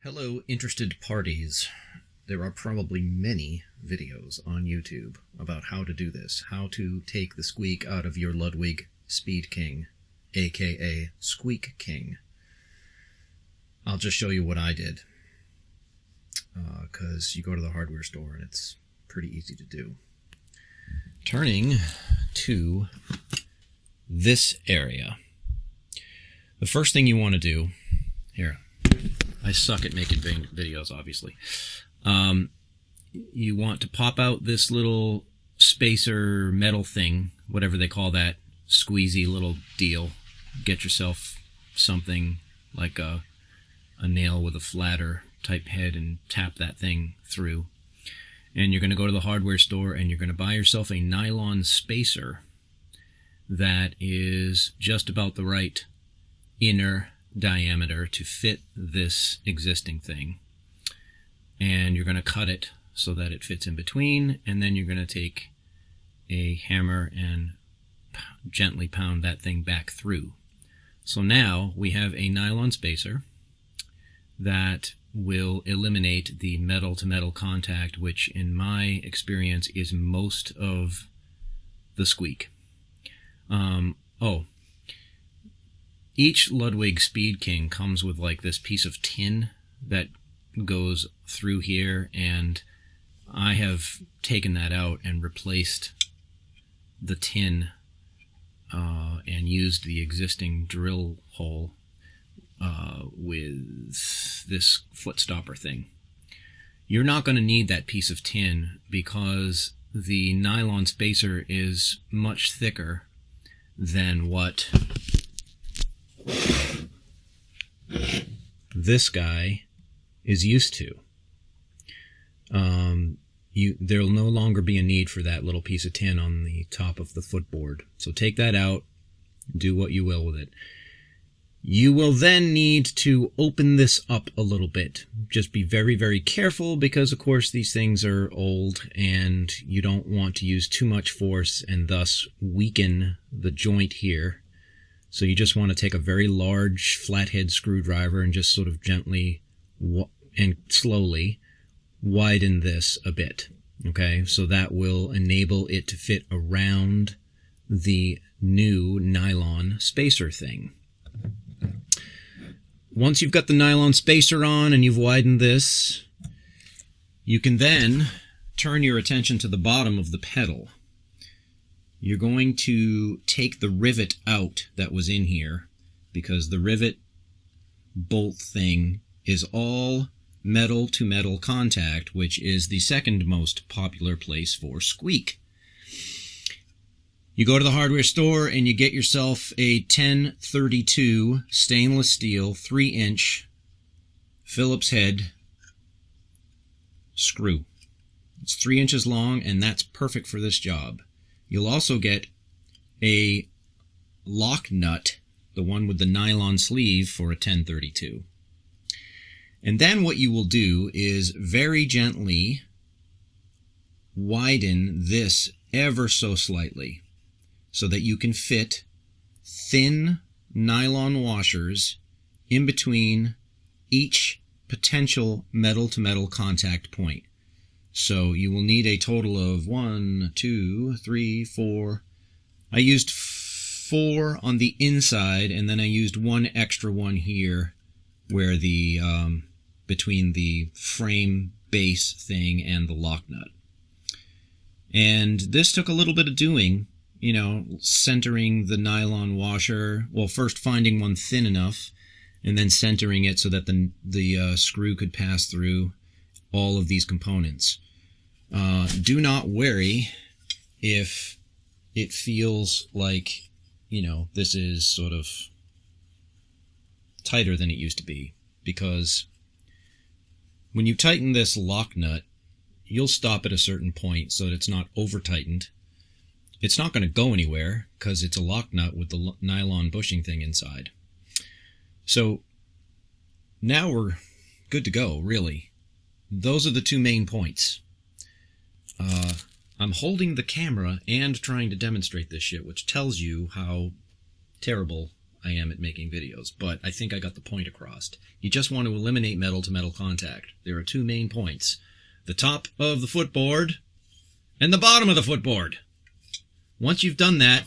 Hello, interested parties. There are probably many videos on YouTube about how to do this, how to take the squeak out of your Ludwig Speed King, aka Squeak King. I'll just show you what I did, because you go to the hardware store and it's pretty easy to do. Turning to this area, the first thing you want to do, here, I suck at making videos, obviously. You want to pop out this little spacer metal thing, whatever they call that, squeezy little deal. Get yourself something like a nail with a flatter type head and tap that thing through. And you're going to go to the hardware store and you're going to buy yourself a nylon spacer that is just about the right inner diameter to fit this existing thing, and you're going to cut it so that it fits in between, and then you're going to take a hammer and gently pound that thing back through. So now we have a nylon spacer that will eliminate the metal to metal contact, which in my experience is most of the squeak. Each Ludwig Speed King comes with like this piece of tin that goes through here, and I have taken that out and replaced the tin and used the existing drill hole with this foot stopper thing. You're not going to need that piece of tin because the nylon spacer is much thicker than what this guy is used to. There'll no longer be a need for that little piece of tin on the top of the footboard. So take that out, do what you will with it. You will then need to open this up a little bit. Just be very, very careful because, of course, these things are old and you don't want to use too much force and thus weaken the joint here. So you just want to take a very large flathead screwdriver and just sort of gently and slowly widen this a bit. Okay, so that will enable it to fit around the new nylon spacer thing. Once you've got the nylon spacer on and you've widened this, you can then turn your attention to the bottom of the pedal. You're going to take the rivet out that was in here, because the rivet bolt thing is all metal to metal contact, which is the second most popular place for squeak. You go to the hardware store and you get yourself a 1032 stainless steel 3-inch Phillips head screw. It's 3 inches long, and that's perfect for this job. You'll also get a lock nut, the one with the nylon sleeve, for a 1032. And then what you will do is very gently widen this ever so slightly so that you can fit thin nylon washers in between each potential metal-to-metal contact point. So you will need a total of 1, 2, 3, 4. I used 4 on the inside, and then I used one extra one here where the between the frame base thing and the lock nut. And this took a little bit of doing, you know, centering the nylon washer. Well, first finding one thin enough, and then centering it so that the screw could pass through all of these components. Do not worry if it feels like, you know, this is sort of tighter than it used to be, because when you tighten this lock nut, you'll stop at a certain point so that it's not over tightened. It's not going to go anywhere because it's a lock nut with the nylon bushing thing inside. So now we're good to go, really. Those are the two main points. I'm holding the camera and trying to demonstrate this shit, which tells you how terrible I am at making videos, but I think I got the point across. You just want to eliminate metal-to-metal contact. There are two main points: the top of the footboard and the bottom of the footboard. Once you've done that,